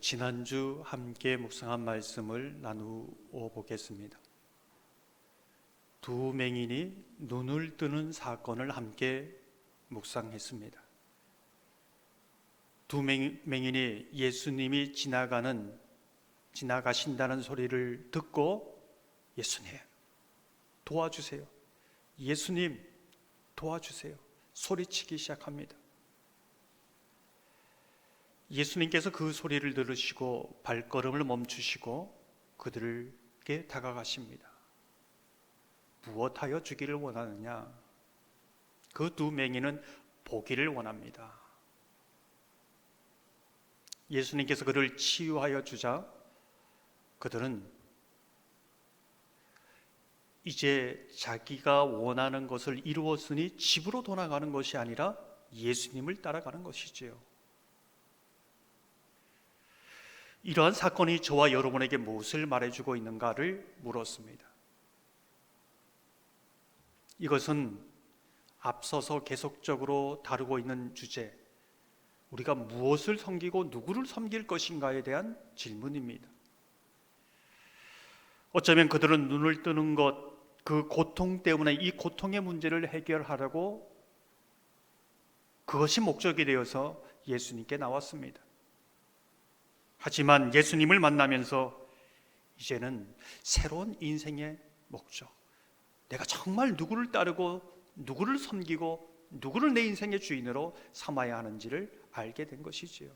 지난주 함께 묵상한 말씀을 나누어 보겠습니다. 두 맹인이 눈을 뜨는 사건을 함께 묵상했습니다. 두 맹인이 예수님이 지나가신다는 소리를 듣고 예수님 도와주세요, 예수님 도와주세요 소리치기 시작합니다. 예수님께서 그 소리를 들으시고 발걸음을 멈추시고 그들에게 다가가십니다. 무엇하여 주기를 원하느냐? 그 두 맹인은 보기를 원합니다. 예수님께서 그를 치유하여 주자 그들은 이제 자기가 원하는 것을 이루었으니 집으로 돌아가는 것이 아니라 예수님을 따라가는 것이지요. 이러한 사건이 저와 여러분에게 무엇을 말해주고 있는가를 물었습니다. 이것은 앞서서 계속적으로 다루고 있는 주제, 우리가 무엇을 섬기고 누구를 섬길 것인가에 대한 질문입니다. 어쩌면 그들은 눈을 뜨는 것, 그 고통 때문에 이 고통의 문제를 해결하려고 그것이 목적이 되어서 예수님께 나왔습니다. 하지만 예수님을 만나면서 이제는 새로운 인생의 목적, 내가 정말 누구를 따르고 누구를 섬기고 누구를 내 인생의 주인으로 삼아야 하는지를 알게 된 것이지요.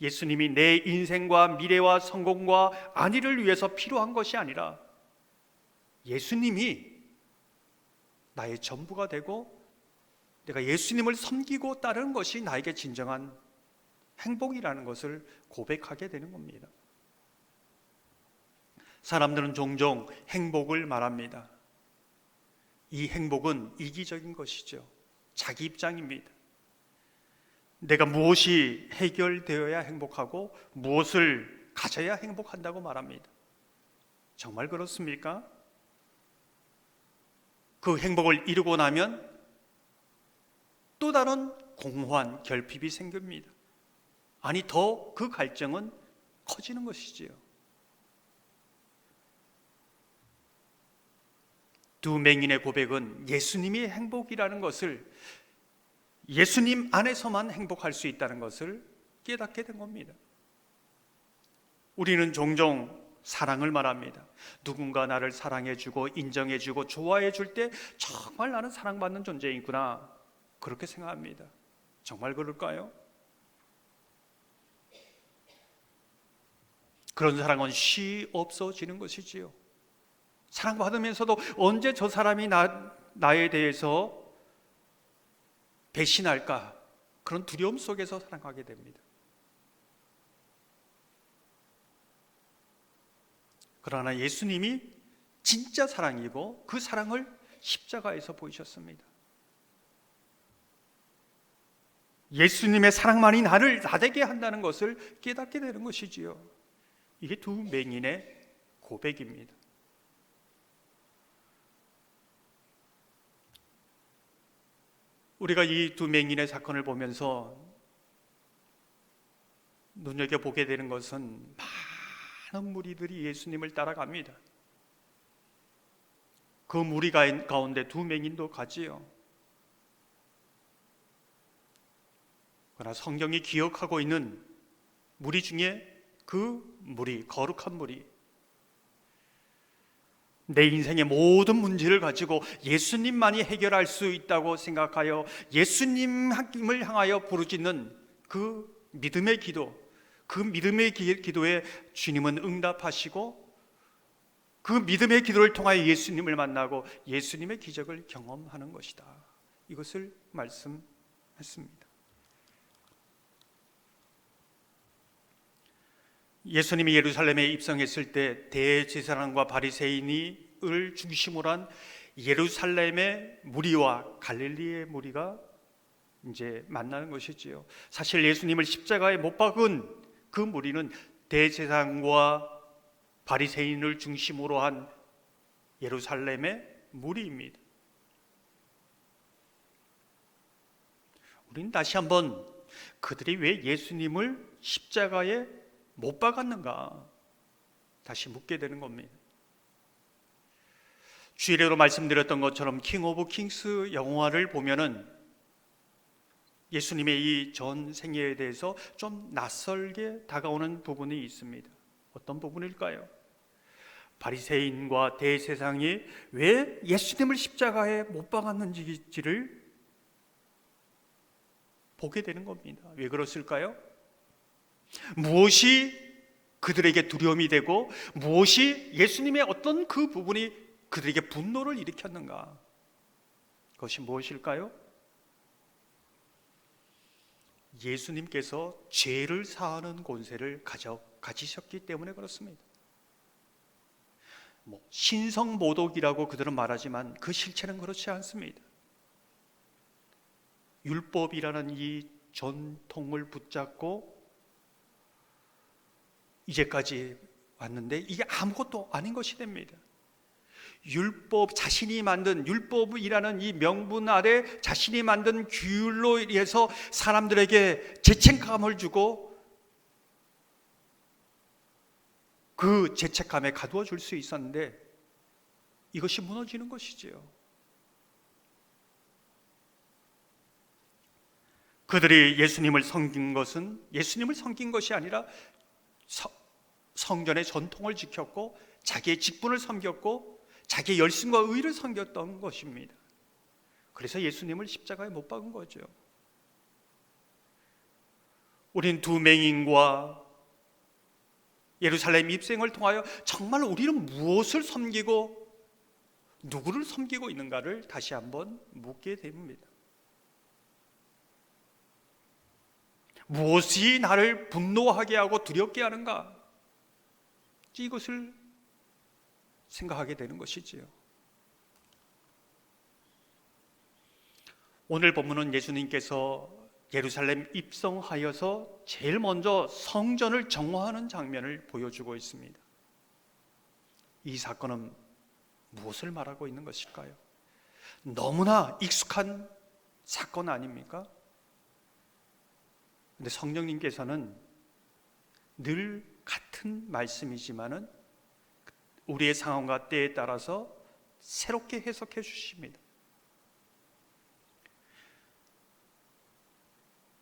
예수님이 내 인생과 미래와 성공과 안위를 위해서 필요한 것이 아니라 예수님이 나의 전부가 되고 내가 예수님을 섬기고 따르는 것이 나에게 진정한 행복이라는 것을 고백하게 되는 겁니다. 사람들은 종종 행복을 말합니다. 이 행복은 이기적인 것이죠. 자기 입장입니다. 내가 무엇이 해결되어야 행복하고 무엇을 가져야 행복한다고 말합니다. 정말 그렇습니까? 그 행복을 이루고 나면 또 다른 공허한 결핍이 생깁니다. 아니, 더 그 갈증은 커지는 것이지요. 두 맹인의 고백은 예수님이 행복이라는 것을, 예수님 안에서만 행복할 수 있다는 것을 깨닫게 된 겁니다. 우리는 종종 사랑을 말합니다. 누군가 나를 사랑해주고 인정해주고 좋아해줄 때 정말 나는 사랑받는 존재이구나, 그렇게 생각합니다. 정말 그럴까요? 그런 사랑은 쉬 없어지는 것이지요. 사랑받으면서도 언제 저 사람이 나에 대해서 배신할까, 그런 두려움 속에서 사랑하게 됩니다. 그러나 예수님이 진짜 사랑이고 그 사랑을 십자가에서 보이셨습니다. 예수님의 사랑만이 나를 나되게 한다는 것을 깨닫게 되는 것이지요. 이게 두 맹인의 고백입니다. 우리가 이 두 맹인의 사건을 보면서 눈여겨보게 되는 것은 많은 무리들이 예수님을 따라갑니다. 그 무리 가운데 두 맹인도 가지요. 그러나 성경이 기억하고 있는 무리 중에 그 무리, 거룩한 무리, 내 인생의 모든 문제를 가지고 예수님만이 해결할 수 있다고 생각하여 예수님을 향하여 부르짖는 그 믿음의 기도, 그 믿음의 기도에 주님은 응답하시고 그 믿음의 기도를 통하여 예수님을 만나고 예수님의 기적을 경험하는 것이다, 이것을 말씀했습니다. 예수님이 예루살렘에 입성했을 때 대제사장과 바리새인을 중심으로 한 예루살렘의 무리와 갈릴리의 무리가 이제 만나는 것이지요. 사실 예수님을 십자가에 못 박은 그 무리는 대제사장과 바리새인을 중심으로 한 예루살렘의 무리입니다. 우리는 다시 한번 그들이 왜 예수님을 십자가에 못 박았는가? 다시 묻게 되는 겁니다. 주일에도 말씀드렸던 것처럼 킹 오브 킹스 영화를 보면은 예수님의 이 전 생애에 대해서 좀 낯설게 다가오는 부분이 있습니다. 어떤 부분일까요? 바리새인과 대제사장이 왜 예수님을 십자가에 못 박았는지를 보게 되는 겁니다. 왜 그랬을까요? 무엇이 그들에게 두려움이 되고 무엇이 예수님의 어떤 그 부분이 그들에게 분노를 일으켰는가? 그것이 무엇일까요? 예수님께서 죄를 사하는 권세를 가지셨기 때문에 그렇습니다. 신성모독이라고 그들은 말하지만 그 실체는 그렇지 않습니다. 율법이라는 이 전통을 붙잡고 이제까지 왔는데 이게 아무것도 아닌 것이 됩니다. 율법, 자신이 만든 율법이라는 이 명분 아래 자신이 만든 규율로 인해서 사람들에게 죄책감을 주고 그 죄책감에 가두어 줄 수 있었는데 이것이 무너지는 것이지요. 그들이 예수님을 섬긴 것은 예수님을 섬긴 것이 아니라 성전의 전통을 지켰고 자기의 직분을 섬겼고 자기의 열심과 의를 섬겼던 것입니다. 그래서 예수님을 십자가에 못 박은 거죠. 우린 두 맹인과 예루살렘 입생을 통하여 정말 우리는 무엇을 섬기고 누구를 섬기고 있는가를 다시 한번 묻게 됩니다. 무엇이 나를 분노하게 하고 두렵게 하는가? 이것을 생각하게 되는 것이지요. 오늘 본문은 예수님께서 예루살렘 입성하여서 제일 먼저 성전을 정화하는 장면을 보여주고 있습니다. 이 사건은 무엇을 말하고 있는 것일까요? 너무나 익숙한 사건 아닙니까? 근데 성령님께서는 늘 같은 말씀이지만은 우리의 상황과 때에 따라서 새롭게 해석해 주십니다.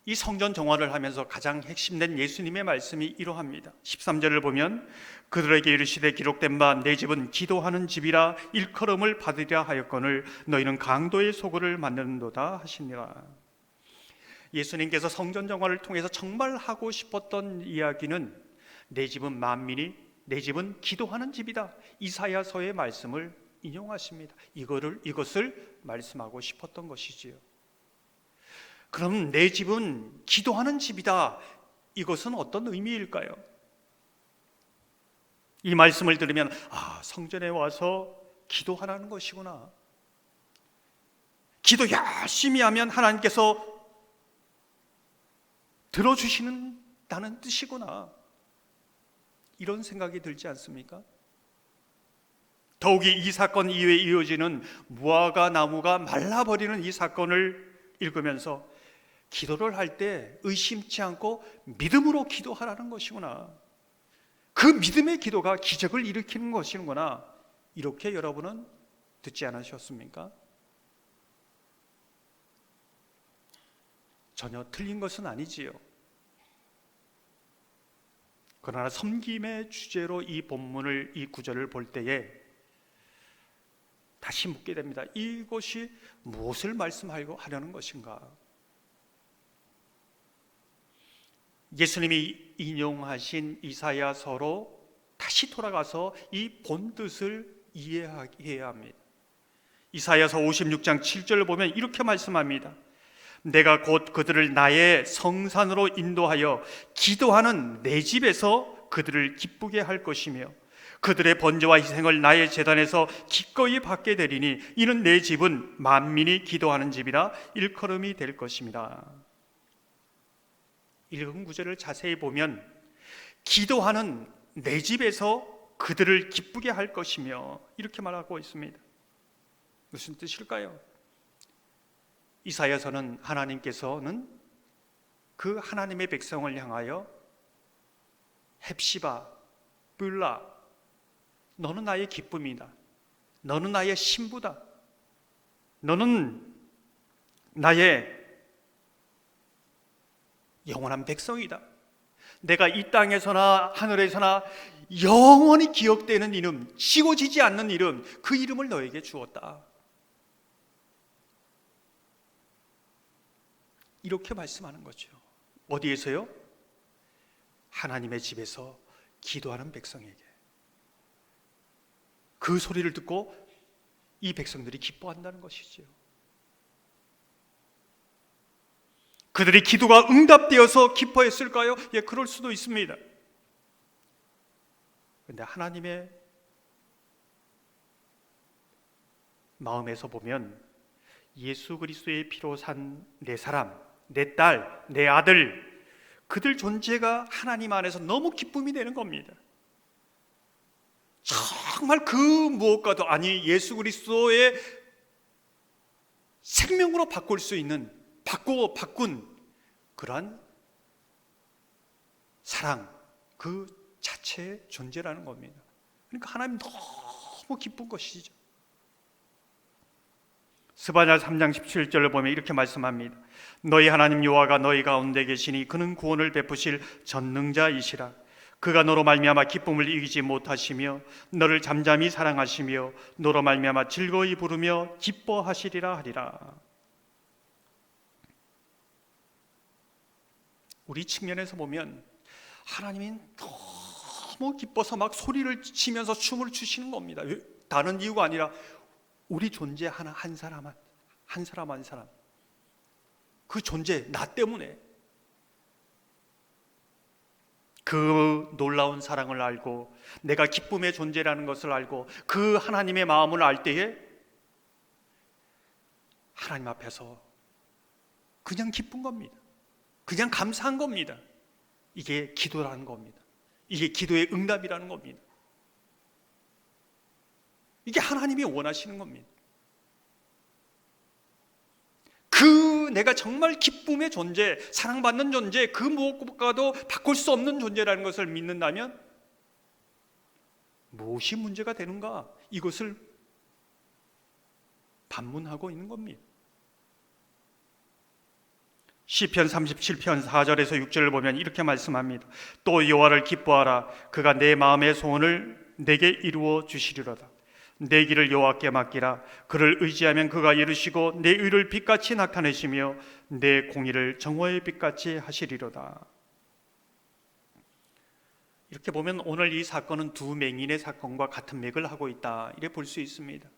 이 성전 정화를 하면서 가장 핵심된 예수님의 말씀이 이러합니다. 13절을 보면 그들에게 이르시되 기록된 바 내 집은 기도하는 집이라 일컬음을 받으려 하였거늘 너희는 강도의 소굴을 만드는도다 하시니라. 예수님께서 성전 정화를 통해서 정말 하고 싶었던 이야기는 내 집은 만민이 내 집은 기도하는 집이다. 이사야서의 말씀을 인용하십니다. 이것을 말씀하고 싶었던 것이지요. 그럼 내 집은 기도하는 집이다. 이것은 어떤 의미일까요? 이 말씀을 들으면 성전에 와서 기도하라는 것이구나. 기도 열심히 하면 하나님께서 들어주시는다는 뜻이구나. 이런 생각이 들지 않습니까? 더욱이 이 사건 이후에 이어지는 무화과 나무가 말라버리는 이 사건을 읽으면서 기도를 할 때 의심치 않고 믿음으로 기도하라는 것이구나. 그 믿음의 기도가 기적을 일으키는 것이구나. 이렇게 여러분은 듣지 않으셨습니까? 전혀 틀린 것은 아니지요. 그러나 섬김의 주제로 이 본문을, 이 구절을 볼 때에 다시 묻게 됩니다. 이것이 무엇을 말씀하려는 것인가? 예수님이 인용하신 이사야서로 다시 돌아가서 이 본뜻을 이해해야 합니다. 이사야서 56장 7절을 보면 이렇게 말씀합니다. 내가 곧 그들을 나의 성산으로 인도하여 기도하는 내 집에서 그들을 기쁘게 할 것이며 그들의 번제와 희생을 나의 제단에서 기꺼이 받게 되리니 이는 내 집은 만민이 기도하는 집이라 일컬음이 될 것입니다. 읽은 구절을 자세히 보면 기도하는 내 집에서 그들을 기쁘게 할 것이며 이렇게 말하고 있습니다. 무슨 뜻일까요? 이사야서는 하나님께서는 그 하나님의 백성을 향하여 헵시바, 뿔라, 너는 나의 기쁨이다. 너는 나의 신부다. 너는 나의 영원한 백성이다. 내가 이 땅에서나 하늘에서나 영원히 기억되는 이름, 지워지지 않는 이름, 그 이름을 너에게 주었다. 이렇게 말씀하는 거죠. 어디에서요? 하나님의 집에서 기도하는 백성에게. 그 소리를 듣고 이 백성들이 기뻐한다는 것이지요. 그들의 기도가 응답되어서 기뻐했을까요? 예, 그럴 수도 있습니다. 그런데 하나님의 마음에서 보면 예수 그리스도의 피로 산 내 사람, 내 딸, 내 아들, 그들 존재가 하나님 안에서 너무 기쁨이 되는 겁니다. 정말 그 무엇과도 아니 예수 그리스도의 생명으로 바꿀 수 있는, 바꾼 그러한 사랑, 그 자체의 존재라는 겁니다. 그러니까 하나님 너무 기쁜 것이죠. 스바냐 3장 17절을 보면 이렇게 말씀합니다. 너희 하나님 여호와가 너희 가운데 계시니 그는 구원을 베푸실 전능자이시라. 그가 너로 말미암아 기쁨을 이기지 못하시며 너를 잠잠히 사랑하시며 너로 말미암아 즐거이 부르며 기뻐하시리라 하리라. 우리 측면에서 보면 하나님이 너무 기뻐서 막 소리를 치면서 춤을 추시는 겁니다. 다른 이유가 아니라 우리 존재 하나 한 사람 한 사람 그 존재 나 때문에 그 놀라운 사랑을 알고 내가 기쁨의 존재라는 것을 알고 그 하나님의 마음을 알 때에 하나님 앞에서 그냥 기쁜 겁니다. 그냥 감사한 겁니다. 이게 기도라는 겁니다. 이게 기도의 응답이라는 겁니다. 이게 하나님이 원하시는 겁니다. 그 내가 정말 기쁨의 존재, 사랑받는 존재, 그 무엇과도 바꿀 수 없는 존재라는 것을 믿는다면 무엇이 문제가 되는가? 이것을 반문하고 있는 겁니다. 시편 37편 4절에서 6절을 보면 이렇게 말씀합니다. 또 여호와를 기뻐하라. 그가 내 마음의 소원을 내게 이루어 주시리로다. 내 길을 여호와께 맡기라. 그를 의지하면 그가 이루시고 내 의를 빛같이 나타내시며 내 공의를 정오의 빛같이 하시리로다. 이렇게 보면 오늘 이 사건은 두 맹인의 사건과 같은 맥을 하고 있다, 이렇게 볼 수 있습니다.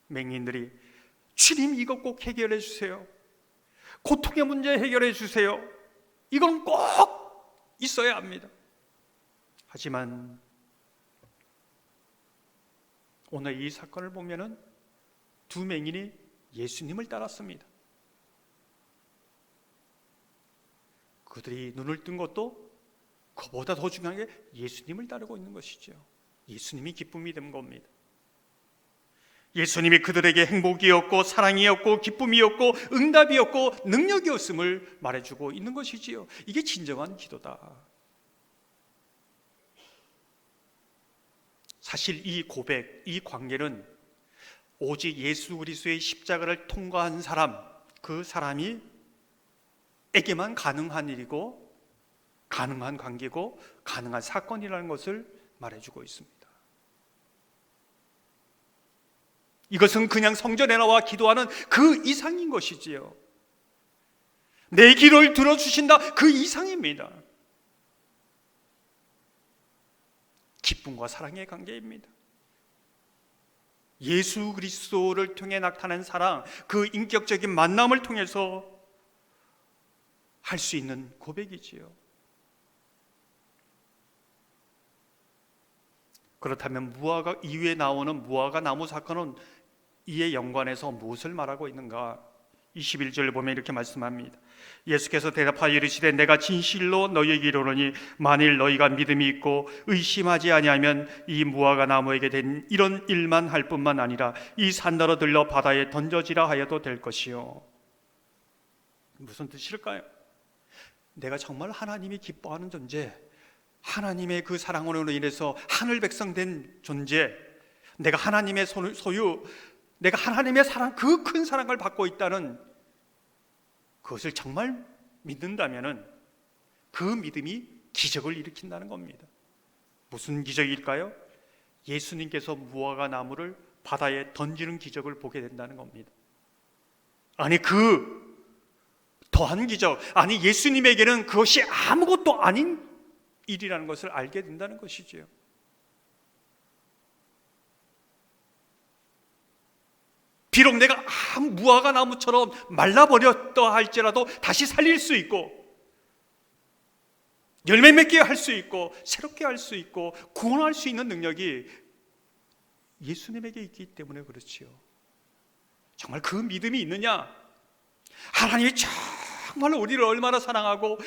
맹인들이 주님 이거 꼭 해결해 주세요. 고통의 문제 해결해 주세요. 이건 꼭 있어야 합니다. 하지만 오늘 이 사건을 보면은 두 맹인이 예수님을 따랐습니다. 그들이 눈을 뜬 것도 그보다 더 중요한 게 예수님을 따르고 있는 것이죠. 예수님이 기쁨이 된 겁니다. 예수님이 그들에게 행복이었고 사랑이었고 기쁨이었고 응답이었고 능력이었음을 말해주고 있는 것이지요. 이게 진정한 기도다. 사실 이 고백, 이 관계는 오직 예수 그리스도의 십자가를 통과한 사람, 그 사람이 에게만 가능한 일이고 가능한 관계고 가능한 사건이라는 것을 말해주고 있습니다. 이것은 그냥 성전에 나와 기도하는 그 이상인 것이지요. 내 기도를 들어주신다, 그 이상입니다. 기쁨과 사랑의 관계입니다. 예수 그리스도를 통해 나타난 사랑, 그 인격적인 만남을 통해서 할 수 있는 고백이지요. 그렇다면 무화과 이후에 나오는 무화과 나무 사건은 이에 연관해서 무엇을 말하고 있는가? 21절을 보면 이렇게 말씀합니다. 예수께서 대답하여 이르시되 내가 진실로 너희에게 이르노니 만일 너희가 믿음이 있고 의심하지 아니하면 이 무화과 나무에게 된 이런 일만 할 뿐만 아니라 이 산더러 들러 바다에 던져지라 하여도 될 것이요. 무슨 뜻일까요? 내가 정말 하나님이 기뻐하는 존재, 하나님의 그 사랑으로 인해서 하늘 백성 된 존재, 내가 하나님의 소유, 내가 하나님의 사랑, 그 큰 사랑을 받고 있다는 그것을 정말 믿는다면은 그 믿음이 기적을 일으킨다는 겁니다. 무슨 기적일까요? 예수님께서 무화과 나무를 바다에 던지는 기적을 보게 된다는 겁니다. 아니, 그 더한 기적, 아니 예수님에게는 그것이 아무것도 아닌 일이라는 것을 알게 된다는 것이지요. 비록 내가 무화과 나무처럼 말라버렸다 할지라도 다시 살릴 수 있고, 열매 맺게 할 수 있고, 새롭게 할 수 있고, 구원할 수 있는 능력이 예수님에게 있기 때문에 그렇지요. 정말 그 믿음이 있느냐? 하나님이 정말 우리를 얼마나 사랑하고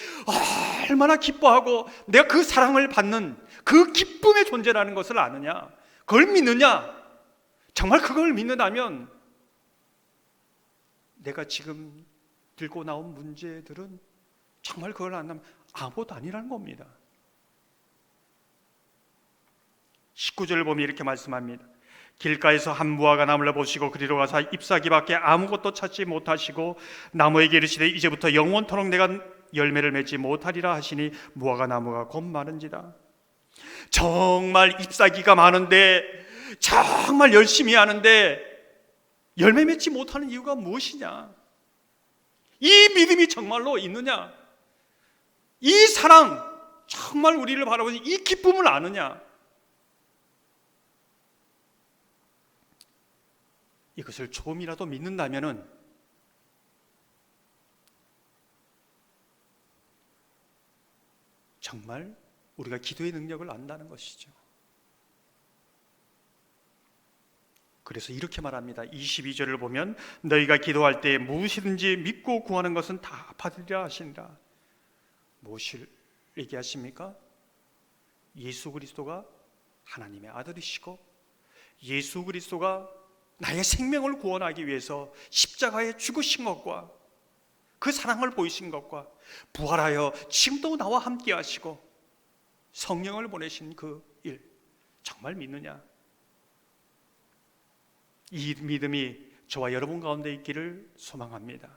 얼마나 기뻐하고 내가 그 사랑을 받는 그 기쁨의 존재라는 것을 아느냐? 그걸 믿느냐? 정말 그걸 믿는다면 내가 지금 들고 나온 문제들은 정말 그걸 안 하면 아무것도 아니라는 겁니다. 19절을 보면 이렇게 말씀합니다. 길가에서 한 무화과 나무를 보시고 그리로 가서 잎사귀밖에 아무것도 찾지 못하시고 나무에게 이르시되 이제부터 영원토록 내가 열매를 맺지 못하리라 하시니 무화과 나무가 곧 마른지다. 정말 잎사귀가 많은데, 정말 열심히 하는데 열매 맺지 못하는 이유가 무엇이냐? 이 믿음이 정말로 있느냐? 이 사랑, 정말 우리를 바라보는 이 기쁨을 아느냐? 이것을 조금이라도 믿는다면은 정말 우리가 기도의 능력을 안다는 것이죠. 그래서 이렇게 말합니다. 22절을 보면 너희가 기도할 때 무엇이든지 믿고 구하는 것은 다 받으리라 하시니라. 무엇을 얘기하십니까? 예수 그리스도가 하나님의 아들이시고 예수 그리스도가 나의 생명을 구원하기 위해서 십자가에 죽으신 것과 그 사랑을 보이신 것과 부활하여 지금도 나와 함께 하시고 성령을 보내신 그 일 정말 믿느냐? 이 믿음이 저와 여러분 가운데 있기를 소망합니다.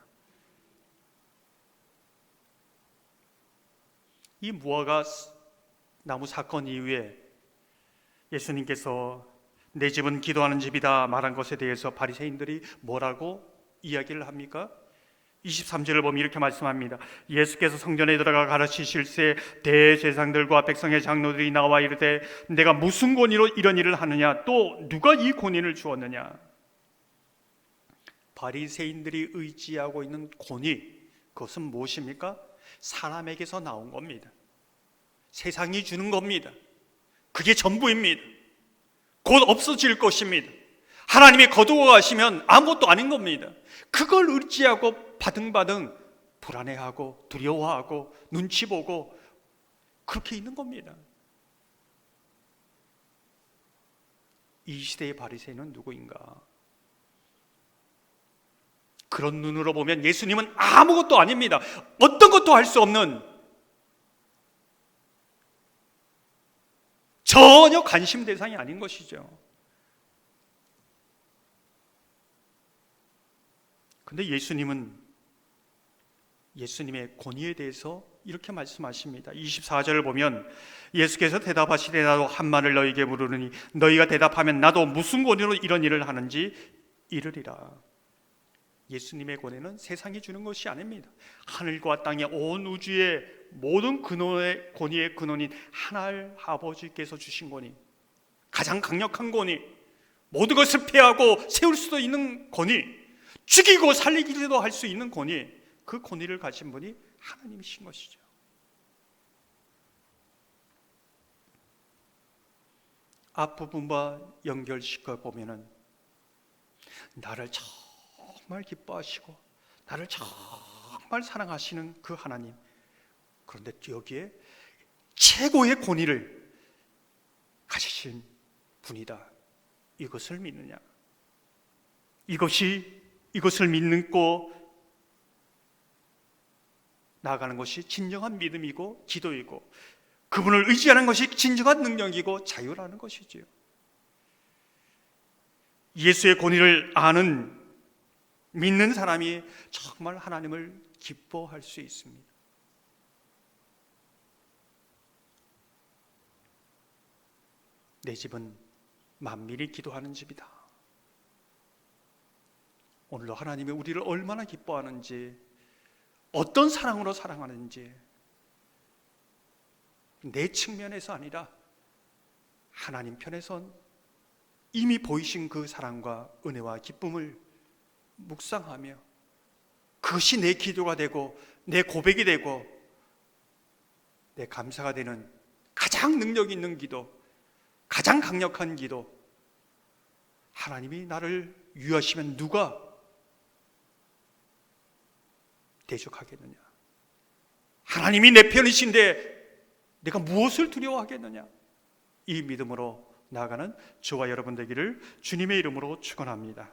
이 무화과 나무 사건 이후에 예수님께서 내 집은 기도하는 집이다 말한 것에 대해서 바리새인들이 뭐라고 이야기를 합니까? 23절을 보면 이렇게 말씀합니다. 예수께서 성전에 들어가 가르치실새 대제사장들과 백성의 장로들이 나와 이르되 내가 무슨 권위로 이런 일을 하느냐? 또 누가 이 권위를 주었느냐? 바리새인들이 의지하고 있는 권위, 그것은 무엇입니까? 사람에게서 나온 겁니다. 세상이 주는 겁니다. 그게 전부입니다. 곧 없어질 것입니다. 하나님이 거두어 가시면 아무것도 아닌 겁니다. 그걸 의지하고 바등바등 불안해하고 두려워하고 눈치 보고 그렇게 있는 겁니다. 이 시대의 바리새인은 누구인가? 그런 눈으로 보면 예수님은 아무것도 아닙니다. 어떤 것도 할 수 없는, 전혀 관심 대상이 아닌 것이죠. 그런데 예수님의 권위에 대해서 이렇게 말씀하십니다. 24절을 보면 예수께서 대답하시되 나도 한 말을 너희에게 물으니 너희가 대답하면 나도 무슨 권위로 이런 일을 하는지 이르리라. 예수님의 권위는 세상이 주는 것이 아닙니다. 하늘과 땅의 온 우주의 모든 근원의 권위의 근원인 하나님 아버지께서 주신 권위, 가장 강력한 권위, 모든 것을 폐하고 세울 수도 있는 권위, 죽이고 살리기도 할 수 있는 권위, 그 권위를 가진 분이 하나님이신 것이죠. 앞부분과 연결시켜 보면은 나를 정말 기뻐하시고 나를 정말 사랑하시는 그 하나님, 그런데 여기에 최고의 권위를 가지신 분이다, 이것을 믿느냐? 이것을 믿고 나아가는 것이 진정한 믿음이고 기도이고, 그분을 의지하는 것이 진정한 능력이고 자유라는 것이지요. 예수의 권위를 아는, 믿는 사람이 정말 하나님을 기뻐할 수 있습니다. 내 집은 만민이 기도하는 집이다. 오늘도 하나님이 우리를 얼마나 기뻐하는지, 어떤 사랑으로 사랑하는지, 내 측면에서 아니라 하나님 편에선 이미 보이신 그 사랑과 은혜와 기쁨을 묵상하며, 그것이 내 기도가 되고 내 고백이 되고 내 감사가 되는 가장 능력 있는 기도, 가장 강력한 기도. 하나님이 나를 위하시면 누가 대적하겠느냐? 하나님이 내 편이신데 내가 무엇을 두려워하겠느냐? 이 믿음으로 나아가는 저와 여러분 되기를 주님의 이름으로 축원합니다.